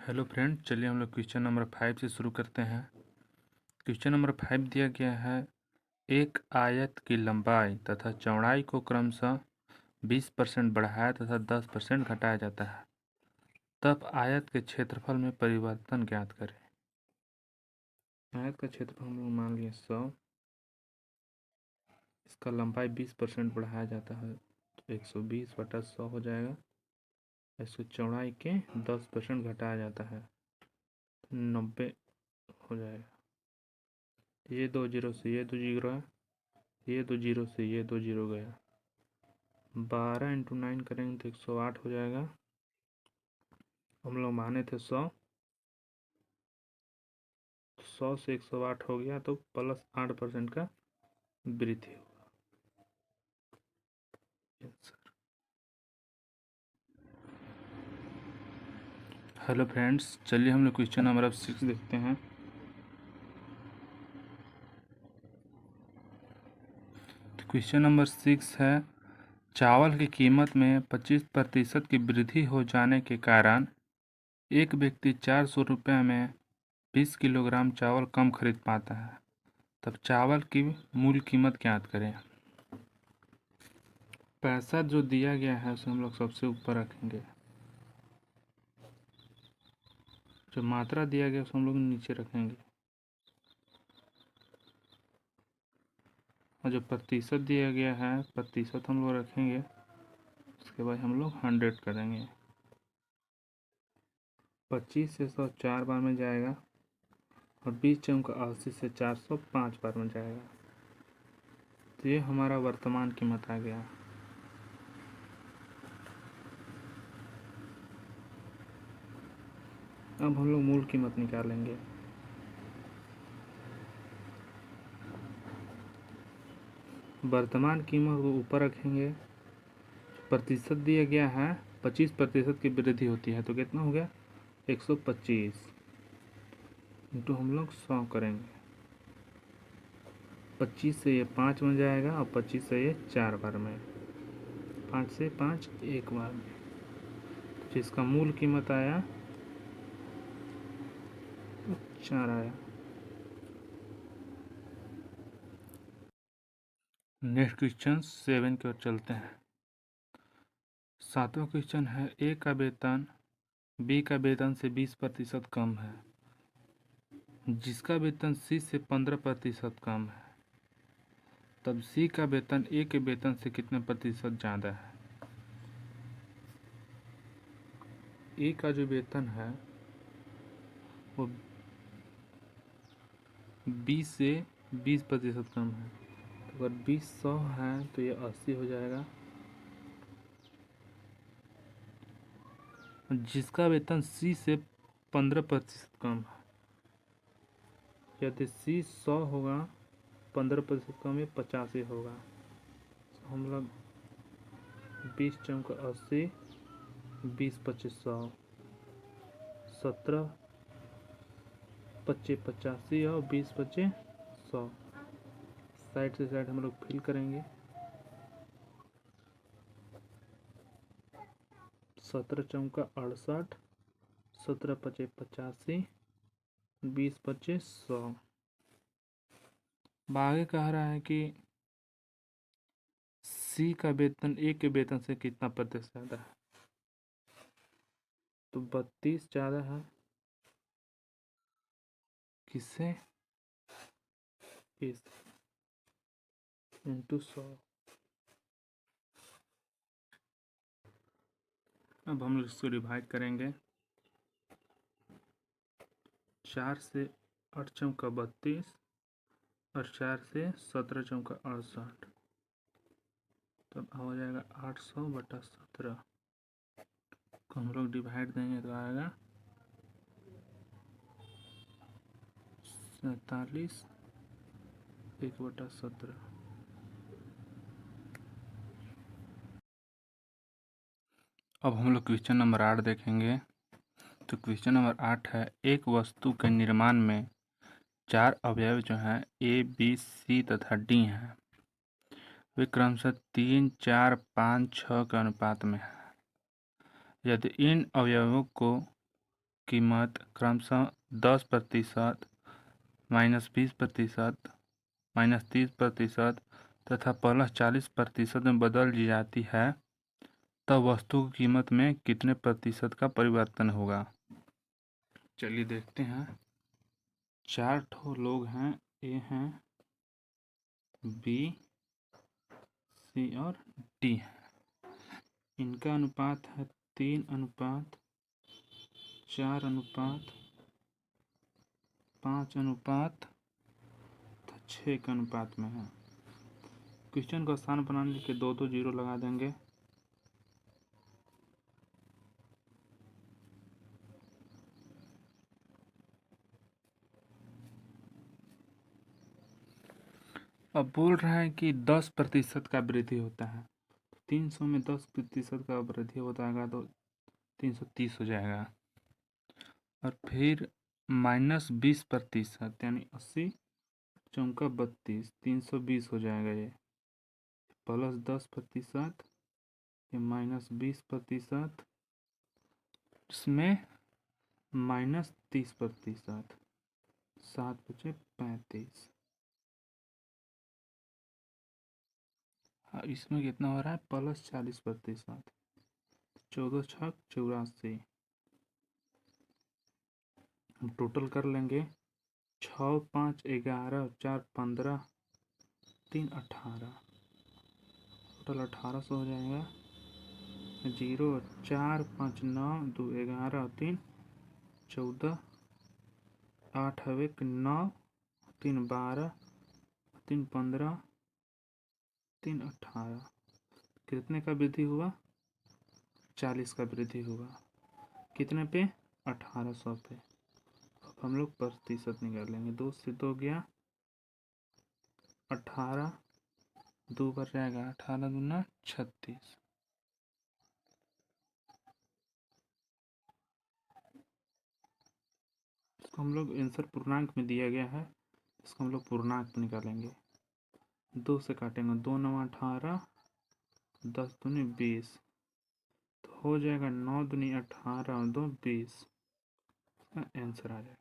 Hello friend, चलिए हम लोग क्वेश्चन नंबर 5 से शुरू करते हैं। क्वेश्चन नंबर 5 दिया गया है, एक आयत की लंबाई तथा चौड़ाई को क्रमशः 20% बढ़ाया तथा 10% घटाया जाता है, तब आयत के क्षेत्रफल में परिवर्तन ज्ञात करें। आयत का क्षेत्रफल हम लोग मान लिए 100, इसका लंबाई 20% बढ़ाया जाता है तो 120/100 हो जाएगा। इसको चौड़ाई के 10% घटाया जाता है 90 हो जाएगा। ये 2 जीरो से ये 2 जीरो है, ये 2 जीरो से ये 2 जीरो गया। 12 × 9 करेंगे तो 108 हो जाएगा। हम लोग माने थे 100, 100 से 108 हो गया तो +8% का वृद्धि होगा। हेलो फ्रेंड्स, चलिए हम लोग क्वेश्चन नंबर 6 देखते हैं। क्वेश्चन नंबर 6 है, चावल की कीमत में 25% की वृद्धि हो जाने के कारण एक व्यक्ति 400 रुपये में 20 किलोग्राम चावल कम खरीद पाता है, तब चावल की मूल कीमत ज्ञात करें। पैसा जो दिया गया है उसे हम लोग सबसे ऊपर रखेंगे, जो मात्रा दिया गया उसे हम लोग नीचे रखेंगे, और जो प्रतिशत दिया गया है प्रतिशत हम लोग रखेंगे। उसके बाद हम लोग 100 करेंगे। 25 से 100 4 बार में जाएगा और 20×80 से 400 5 बार में जाएगा। तो ये हमारा वर्तमान कीमत आ गया। अब हम लोग मूल कीमत निकालेंगे। वर्तमान कीमत को ऊपर रखेंगे। प्रतिशत दिया गया है 25% की वृद्धि होती है तो कितना हो गया 125 इंटू हम लोग 100 करेंगे। 25 से ये 5 में जाएगा और 25 से ये 4 बार में, 5 से 5 एक बार में, जिसका मूल कीमत आया 4 आया। नेक्स्ट क्वेश्चन 7 की ओर चलते हैं। 7वां क्वेश्चन है, ए का वेतन बी का वेतन से 20% कम है, जिसका वेतन सी से 15% कम है, तब सी का वेतन ए के वेतन से कितने प्रतिशत ज़्यादा है। ए का जो वेतन है वो 20 से 20% कम है, तो अगर 20 100 है तो ये 80 हो जाएगा। जिसका वेतन सी से 15% कम है, यदि सी 100 होगा 15% कम ये 50 ही होगा। तो हम लोग 20×80 20 25 100 17 25 85 और 20 25 100 साइड से साइड हम लोग फिल करेंगे। 17×68 17 25 85 20 25 100। आगे कह रहा है कि सी का वेतन ए के वेतन से कितना प्रतिशत ज़्यादा है, तो 32 ज़्यादा है। किससे? इस इंटू 100। अब हम इसको डिवाइड करेंगे। 4 से 8×32 और 4 से 17×68, तब हो जाएगा 800/17 को हम लोग डिवाइड देंगे तो आएगा 47 1/17। अब हम लोग क्वेश्चन नंबर 8 देखेंगे। तो क्वेश्चन नंबर 8 है, एक वस्तु के निर्माण में 4 अवयव जो हैं ए बी सी तथा डी हैं, वे क्रमशः 3 4 5 6 के अनुपात में है। यदि इन अवयवों को कीमत क्रमशः 10%, -20%, -30% तथा +40% में बदल जाती है, तब वस्तु की कीमत में कितने प्रतिशत का परिवर्तन होगा। चलिए देखते हैं। 4 ठो लोग हैं, ए हैं, बी, सी और डी है। इनका अनुपात है 3:4:5:6 के अनुपात में है। क्वेश्चन को आसान बनाने के 2-2 जीरो लगा देंगे। अब बोल रहा है कि 10% का वृद्धि होता है। 300 में 10% का वृद्धि होता है तो 330 हो जाएगा। और फिर -20% यानी 80 चौका 32 320 हो जाएगा। ये +10%, ये -20%, इसमें -30%, 7 बचे 35। हाँ, इसमें कितना हो रहा है +40%, 14 छक 84। हम टोटल कर लेंगे। 6 5 11 4 15 3 18, टोटल 1800 हो जाएगा। 0 4 5 9 2 11 3 14 8 1 9 3 12 3 15 3 18, कितने का वृद्धि हुआ? 40 का वृद्धि हुआ। कितने पे? 1800 पे। अब हम लोग प्रतिशत निकालेंगे। 2 से 2 गया 18, 2 पर जाएगा 18 दूना 36। इसको हम लोग आंसर पूर्णांक में दिया गया है, इसको हम लोग पूर्णांक में निकालेंगे। 2 से काटेंगे, 2 9 18, 10 दूनी 20, तो हो जाएगा 9 दूनी 18 और 2 20। आंसर आ जाएगा।